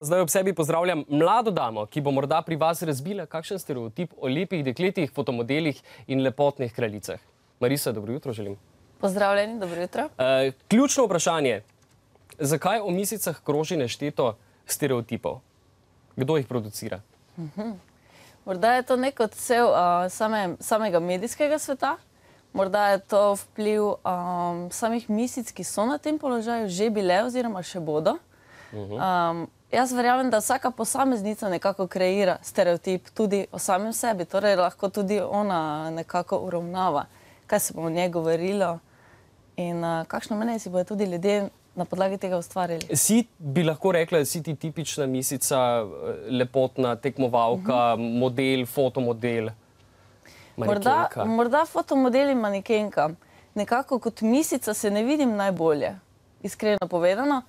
Zdaj ob sebi pozdravljam mlado damo, ki bo morda pri vas razbila kakšen stereotip o lepih dekletih, fotomodelih in lepotnih kraljicah. Marisa, dobro jutro želim. Pozdravljeni, dobro jutro. Ključno vprašanje. Zakaj o misicah kroži nešteto stereotipov? Kdo jih producira? Morda je to nek odsev samega medijskega sveta. Morda je to vpliv samih misic, ki so na tem položaju, že bile oziroma še bodo. Jaz verjamem, da vsaka posameznica nekako kreira stereotip tudi o samem sebi. Torej lahko tudi ona nekako uravnava, kaj se bo o njej govorilo in kakšno mnenje si bodo tudi ljudje na podlagi tega ustvarjali. Bi lahko rekla, da si ti tipična misica, lepotna tekmovalka, model, fotomodel, manekenka? Morda fotomodel in manekenka. Nekako kot misica se ne vidim najbolje, iskreno povedano.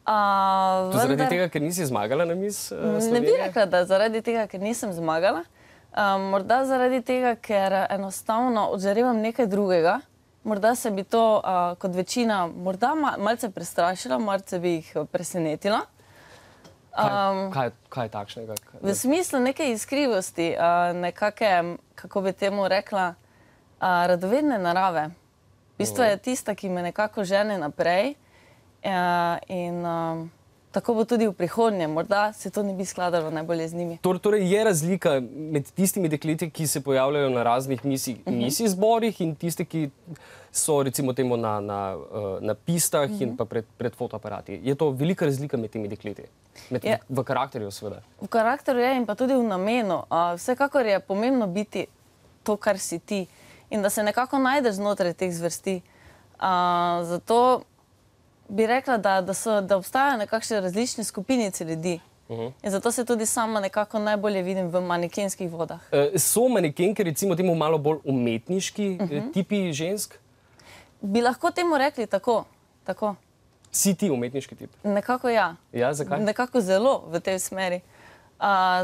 Zaradi tega, ker nisi zmagala na Miss Slovenije? Ne bi rekla, da zaradi tega, ker nisem zmagala. Morda zaradi tega, ker enostavno odžarevam nekaj drugega. Morda se bi to kot večina morda malce prestrašila, malce bi jih presenetila. Kaj je takšnega? V smislu neke iskrivosti, nekake, kako bi temu rekla, radovedne narave. V bistvu je tista, ki me nekako žene naprej. In tako bo tudi v prihodnje. Morda se to ne bi skladalo najbolje z njimi. Torej je razlika med tistimi dekleti, ki se pojavljajo na raznih misij zborih in tiste, ki so recimo temu na pistah in pa pred fotoaparati. Je to velika razlika med temi dekleti? V karakterju seveda. V karakterju je in pa tudi v namenu. Vsekakor je pomembno biti to, kar si ti. In da se nekako najdeš znotraj teh zvrsti. Zato bi rekla, da obstajajo nekakšne različne skupinice ljudi. In zato se tudi sama nekako najbolje vidim v manekenskih vodah. So manekenke recimo temu malo bolj umetniški tipi žensk? Bi lahko temu rekli tako. Si ti umetniški tip? Nekako ja. Ja, zakaj? Nekako zelo v tej smeri.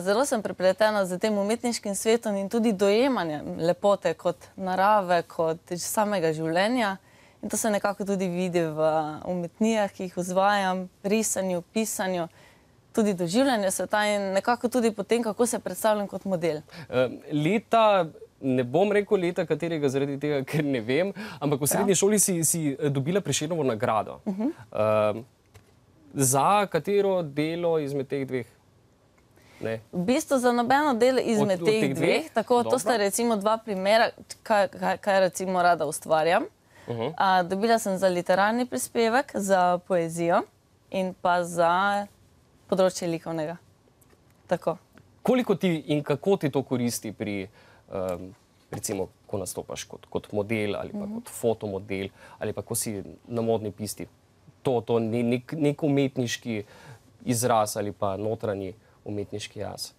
Zelo sem prepletena z tem umetniškim svetom in tudi dojemanjem lepote kot narave, kot samega življenja. In to se nekako tudi vidi v umetnijah, ki jih vzvajam, risanju, pisanju, tudi doživljanju sveta in nekako tudi potem, kako se predstavljam kot model. Ne bom rekel leta katerega, zaradi tega, ker ne vem, ampak v srednji šoli si dobila Prešernovo nagrado. Za katero delo izmed teh dveh? V bistvu za nobeno delo izmed teh dveh. Tako, to sta recimo dva primera, kaj recimo rada ustvarjam. Dobila sem za literarni prispevek, za poezijo in pa za področje likovnega. Tako. Koliko ti in kako ti to koristi pri, recimo, ko nastopaš kot model ali pa kot fotomodel ali pa ko si na modni pisti? To nek umetniški izraz ali pa notranji umetniški jaz?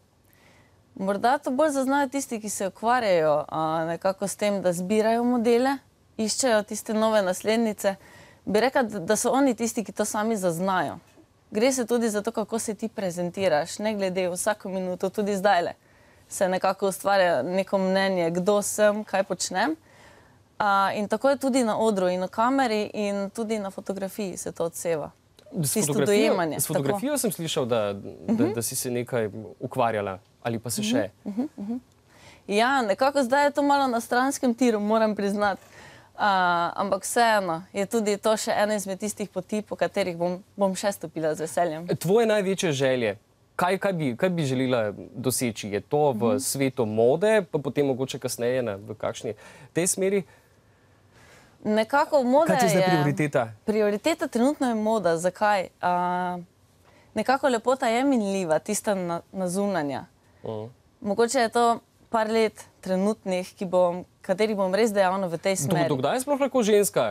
Morda to bolj zaznajo tisti, ki se ukvarjajo nekako s tem, da zbirajo modele, iščejo tiste nove naslednice. Bi rekla, da so oni tisti, ki to sami zaznajo. Gre se tudi za to, kako se ti prezentiraš, ne glede vsako minuto, tudi zdajle se nekako ustvarja neko mnenje, kdo sem, kaj počnem. In tako je tudi na odru in na kameri in tudi na fotografiji se to odseva. Tisto dojemanje. S fotografijo sem slišal, da si se nekaj ukvarjala ali pa se še. Ja, nekako zdaj je to malo na stranskem tiru, moram priznati. Ampak vseeno je tudi to še ena izmed tistih poti, po katerih bom še stopila z veseljem. Tvoje največje želje, kaj bi želela doseči? Je to v svetu mode, pa potem mogoče kasneje v kakšni tej smeri? Nekako moda je... Kaj je zdaj prioriteta? Prioriteta trenutno je moda. Zakaj? Nekako lepota je minljiva, tista nazunanja. Mogoče je to par let trenutnih, katerih bom res dejavna v tej smeri. Do kdaj je sploh lahko ženska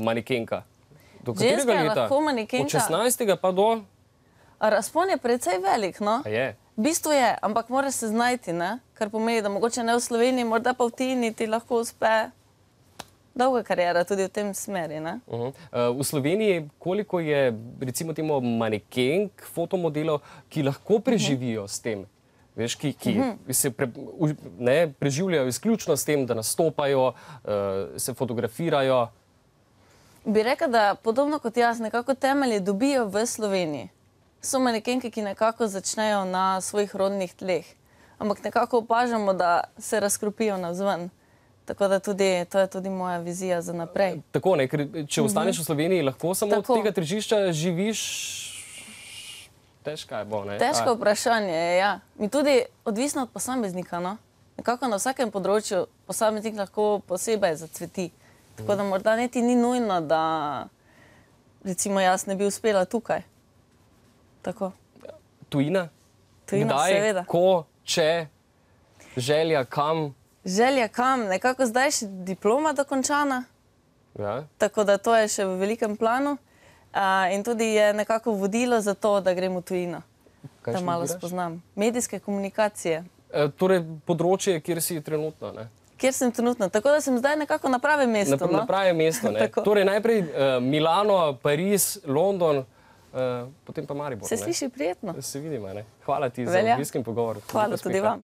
manekenka? Do katerega leta? Ženska lahko manekenka. Od 16. pa do? Razpon je precej velik, no. A je? V bistvu je, ampak moraš se znajti, ne? Kar pomeni, da mogoče ne v Sloveniji, morda pa v tujini ti lahko uspe dolga karijera tudi v tem smeri, ne? V Sloveniji koliko je recimo temu manekenk, fotomodelov, ki lahko preživijo s tem? Veš, ki se preživljajo izključno s tem, da nastopajo, se fotografirajo. Bi rekla, da podobno kot jaz, nekako temelje dobijo v Sloveniji. so manekenke, ki nekako začnejo na svojih rodnih tleh, ampak nekako opažamo, da se razkropijo navzven. Tako da to je tudi moja vizija za naprej. Tako, ne, ker če ostaneš v Sloveniji, lahko samo od tega tržišča živiš, težko je bo, ne? Težko vprašanje je, ja. Mi tudi odvisno od posameznika, no. Nekako na vsakem področju posameznik lahko posebej zacveti. Tako da morda niti ni nujno, da recimo jaz ne bi uspela tukaj. Tako. Tujina? Tujina, seveda. Kdaj, ko, če, želja, kam? Želja kam, nekako zdaj še diploma dokončana, tako da to je še v velikem planu in tudi je nekako vodilo za to, da grem v tujino, da malo spoznam. Medijske komunikacije. Torej področje, kjer si trenutno, ne? Kjer sem trenutno, tako da sem zdaj nekako na pravem mestu. Na pravem mestu, ne? Torej najprej Milano, Pariz, London, potem pa Maribor, ne? Se sliši prijetno. Se vidimo, ne? Hvala ti za obisken pogovor. Hvala tudi vam.